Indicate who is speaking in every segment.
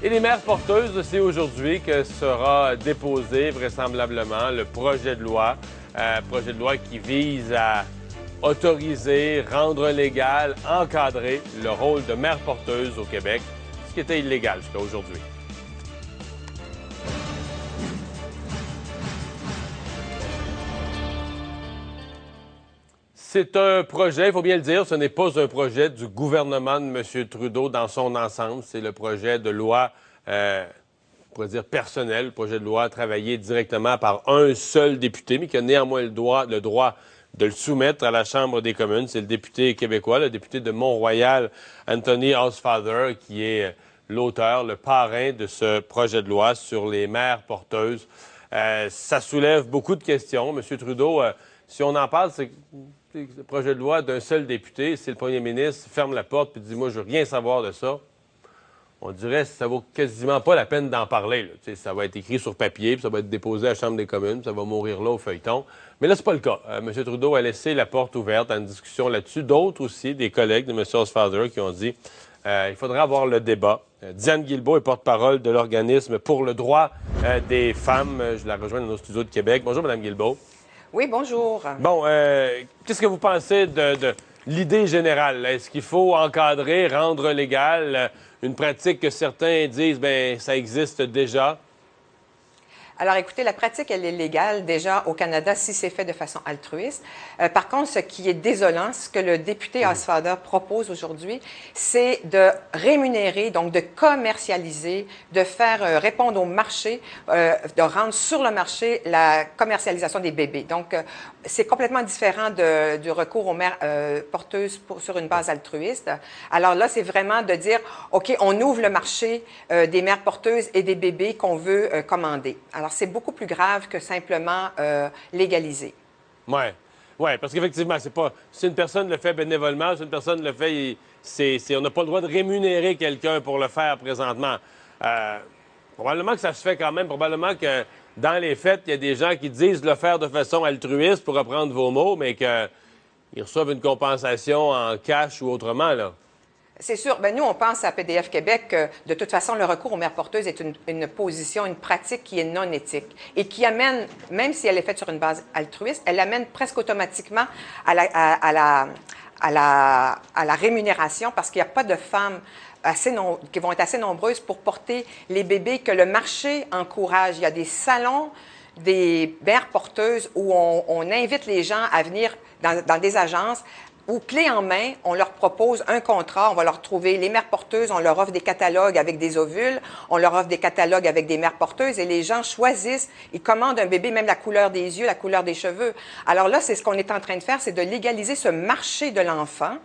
Speaker 1: Et les mères porteuses, c'est aujourd'hui que sera déposé vraisemblablement le projet de loi. Projet de loi qui vise à autoriser, rendre légal, encadrer le rôle de mère porteuse au Québec, ce qui était illégal jusqu'à aujourd'hui. C'est un projet, il faut bien le dire, ce n'est pas un projet du gouvernement de M. Trudeau dans son ensemble. C'est le projet de loi, on pourrait dire personnel, le projet de loi travaillé directement par un seul député, mais qui a néanmoins le droit de le soumettre à la Chambre des communes. C'est le député québécois, le député de Mont-Royal, Anthony Housefather, qui est l'auteur, le parrain de ce projet de loi sur les mères porteuses. Ça soulève beaucoup de questions. M. Trudeau, si on en parle, c'est le projet de loi d'un seul député, si le premier ministre ferme la porte et dit « moi, je veux rien savoir de ça », on dirait que ça vaut quasiment pas la peine d'en parler. Là. Ça va être écrit sur papier, puis ça va être déposé à la Chambre des communes, puis ça va mourir là au feuilleton. Mais là, c'est pas le cas. M. Trudeau a laissé la porte ouverte à une discussion là-dessus. D'autres aussi, des collègues de M. Housefather, qui ont dit il faudra avoir le débat. Diane Guilbeault est porte-parole de l'organisme pour le droit des femmes. Je la rejoins dans nos studios de Québec. Bonjour, Mme Guilbeault.
Speaker 2: Oui, bonjour.
Speaker 1: Bon, qu'est-ce que vous pensez de l'idée générale? Est-ce qu'il faut encadrer, rendre légal une pratique que certains disent, bien, ça existe déjà?
Speaker 2: Alors, écoutez, la pratique, elle est légale déjà au Canada si c'est fait de façon altruiste. Par contre, ce qui est désolant, ce que le député Housefather propose aujourd'hui, c'est de rémunérer, donc de commercialiser, de faire répondre au marché, de rendre sur le marché la commercialisation des bébés. Donc, c'est complètement différent du recours aux mères porteuses sur une base altruiste. Alors là, c'est vraiment de dire, OK, on ouvre le marché des mères porteuses et des bébés qu'on veut commander. Alors, c'est beaucoup plus grave que simplement légaliser.
Speaker 1: Oui, parce qu'effectivement, c'est pas si une personne le fait bénévolement, si une personne le fait, on n'a pas le droit de rémunérer quelqu'un pour le faire présentement. Probablement que ça se fait quand même, probablement que dans les faits, il y a des gens qui disent le faire de façon altruiste, pour reprendre vos mots, mais qu'ils reçoivent une compensation en cash ou autrement, là.
Speaker 2: C'est sûr. Bien, nous, on pense à PDF Québec que, de toute façon, le recours aux mères porteuses est une position, une pratique qui est non éthique et qui amène, même si elle est faite sur une base altruiste, elle amène presque automatiquement à la rémunération parce qu'il n'y a pas de femmes qui vont être assez nombreuses pour porter les bébés que le marché encourage. Il y a des salons des mères porteuses où on invite les gens à venir dans des agences où, clé en main, on leur propose un contrat, on va leur trouver les mères porteuses, on leur offre des catalogues avec des ovules, on leur offre des catalogues avec des mères porteuses et les gens choisissent, ils commandent un bébé, même la couleur des yeux, la couleur des cheveux. Alors là, c'est ce qu'on est en train de faire, c'est de légaliser ce marché de l'enfant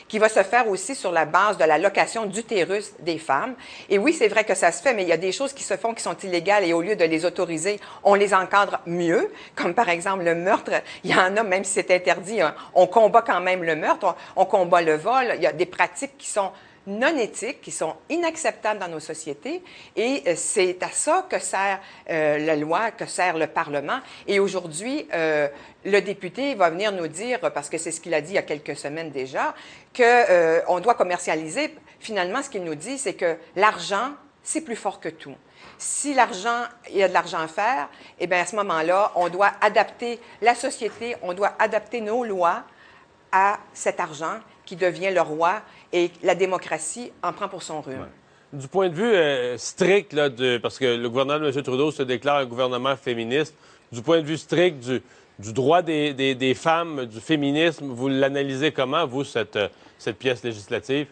Speaker 2: qui va se faire aussi sur la base de la location d'utérus des femmes. Et oui, c'est vrai que ça se fait, mais il y a des choses qui se font qui sont illégales et au lieu de les autoriser, on les encadre mieux, comme par exemple le meurtre. Il y en a, même si c'est interdit, on combat quand même le meurtre, on combat le vol. Il y a des pratiques qui sont non éthiques, qui sont inacceptables dans nos sociétés. Et c'est à ça que sert la loi, que sert le Parlement. Et aujourd'hui, le député va venir nous dire, parce que c'est ce qu'il a dit il y a quelques semaines déjà, qu'on doit commercialiser. Finalement, ce qu'il nous dit, c'est que l'argent, c'est plus fort que tout. Si il y a de l'argent à faire, eh bien, à ce moment-là, on doit adapter la société, on doit adapter nos lois à cet argent qui devient le roi et la démocratie en prend pour son rhume.
Speaker 1: Ouais. Du point de vue strict, là, parce que le gouvernement de M. Trudeau se déclare un gouvernement féministe, du point de vue strict du droit des femmes, du féminisme, vous l'analysez comment, vous, cette pièce législative?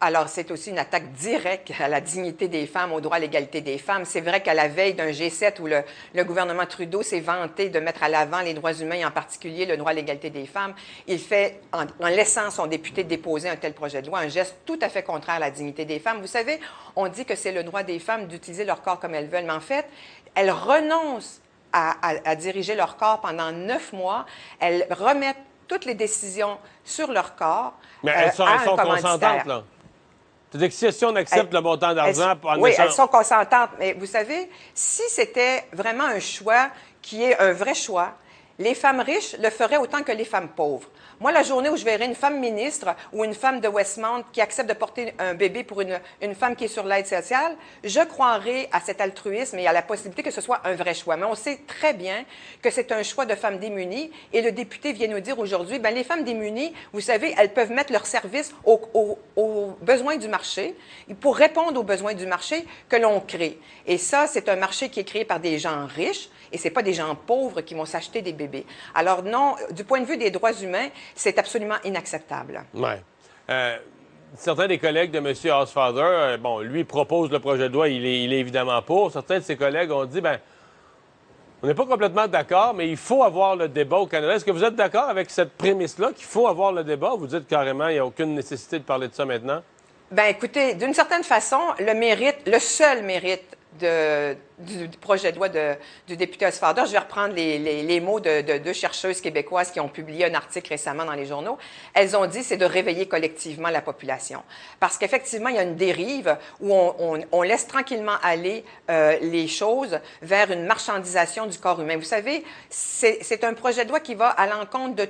Speaker 2: Alors, c'est aussi une attaque directe à la dignité des femmes, au droit à l'égalité des femmes. C'est vrai qu'à la veille d'un G7 où le gouvernement Trudeau s'est vanté de mettre à l'avant les droits humains, et en particulier le droit à l'égalité des femmes, il fait, en laissant son député déposer un tel projet de loi, un geste tout à fait contraire à la dignité des femmes. Vous savez, on dit que c'est le droit des femmes d'utiliser leur corps comme elles veulent, mais en fait, elles renoncent à diriger leur corps pendant 9 mois. Elles remettent toutes les décisions sur leur corps.
Speaker 1: Mais elles sont consentantes, là. C'est-à-dire que si on accepte le montant d'argent...
Speaker 2: Oui, elles sont consentantes. Mais vous savez, si c'était vraiment un choix qui est un vrai choix, Les femmes riches le feraient autant que les femmes pauvres. Moi, la journée où je verrai une femme ministre ou une femme de Westmount qui accepte de porter un bébé pour une femme qui est sur l'aide sociale, je croirai à cet altruisme et à la possibilité que ce soit un vrai choix. Mais on sait très bien que c'est un choix de femmes démunies et le député vient nous dire aujourd'hui, bien, les femmes démunies, vous savez, elles peuvent mettre leurs services aux besoins du marché pour répondre aux besoins du marché que l'on crée. Et ça, c'est un marché qui est créé par des gens riches et ce n'est pas des gens pauvres qui vont s'acheter des bébés. Alors non, du point de vue des droits humains, c'est absolument inacceptable.
Speaker 1: Oui. Certains des collègues de M. Housefather, bon, lui propose le projet de loi, il est évidemment pour. Certains de ses collègues ont dit, ben, on n'est pas complètement d'accord, mais il faut avoir le débat au Canada. Est-ce que vous êtes d'accord avec cette prémisse-là, qu'il faut avoir le débat? Vous dites carrément, il n'y a aucune nécessité de parler de ça maintenant?
Speaker 2: Bien, écoutez, d'une certaine façon, le seul mérite du projet de loi du député Housefather, je vais reprendre les mots de deux chercheuses québécoises qui ont publié un article récemment dans les journaux. Elles ont dit c'est de réveiller collectivement la population. Parce qu'effectivement, il y a une dérive où on laisse tranquillement aller les choses vers une marchandisation du corps humain. Vous savez, c'est un projet de loi qui va à l'encontre de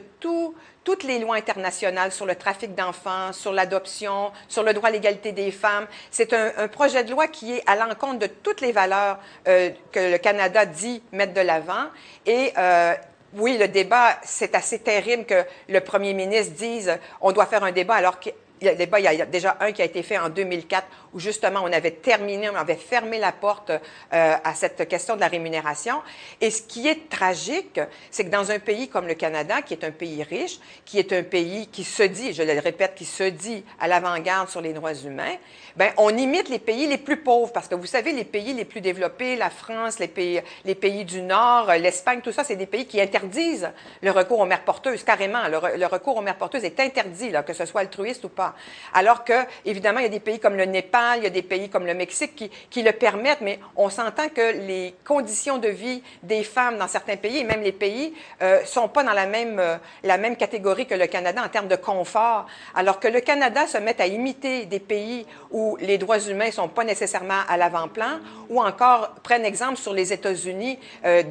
Speaker 2: toutes les lois internationales sur le trafic d'enfants, sur l'adoption, sur le droit à l'égalité des femmes. C'est un projet de loi qui est à l'encontre de toutes les valeurs que le Canada dit mettre de l'avant. Et oui, le débat, c'est assez terrible que le premier ministre dise on doit faire un débat alors qu'il y a il y a déjà un qui a été fait en 2004 où justement on avait terminé, on avait fermé la porte à cette question de la rémunération. Et ce qui est tragique, c'est que dans un pays comme le Canada, qui est un pays riche, qui est un pays qui se dit, je le répète, qui se dit à l'avant-garde sur les droits humains, bien, on imite les pays les plus pauvres. Parce que vous savez, les pays les plus développés, la France, les pays du Nord, l'Espagne, tout ça, c'est des pays qui interdisent le recours aux mères porteuses, carrément. Le recours aux mères porteuses est interdit, là, que ce soit altruiste ou pas. Alors que, évidemment, il y a des pays comme le Népal, il y a des pays comme le Mexique qui le permettent, mais on s'entend que les conditions de vie des femmes dans certains pays, et même les pays, sont pas dans la même catégorie que le Canada en termes de confort. Alors que le Canada se met à imiter des pays où les droits humains sont pas nécessairement à l'avant-plan, ou encore prennent exemple sur les États-Unis,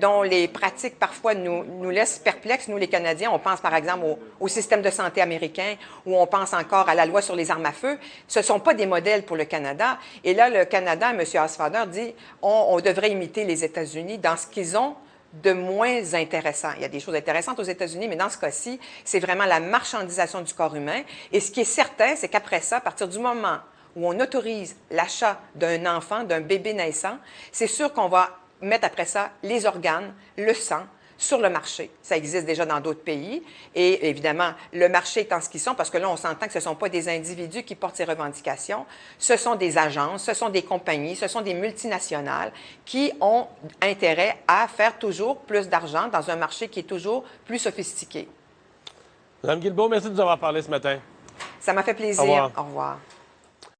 Speaker 2: dont les pratiques parfois nous laissent perplexes, nous les Canadiens. On pense par exemple au système de santé américain, ou on pense encore à la loi sur les armes à feu. Ce ne sont pas des modèles pour le Canada. Et là, le Canada, M. Housefather dit on devrait imiter les États-Unis dans ce qu'ils ont de moins intéressant. Il y a des choses intéressantes aux États-Unis, mais dans ce cas-ci, c'est vraiment la marchandisation du corps humain. Et ce qui est certain, c'est qu'après ça, à partir du moment où on autorise l'achat d'un enfant, d'un bébé naissant, c'est sûr qu'on va mettre après ça les organes, le sang, sur le marché. Ça existe déjà dans d'autres pays. Et évidemment, le marché étant ce qu'ils sont, parce que là, on s'entend que ce ne sont pas des individus qui portent ces revendications, ce sont des agences, ce sont des compagnies, ce sont des multinationales qui ont intérêt à faire toujours plus d'argent dans un marché qui est toujours plus sophistiqué.
Speaker 1: Mme Guilbeault, merci de nous avoir parlé ce matin.
Speaker 2: Ça m'a fait plaisir.
Speaker 1: Au revoir.
Speaker 2: Au revoir.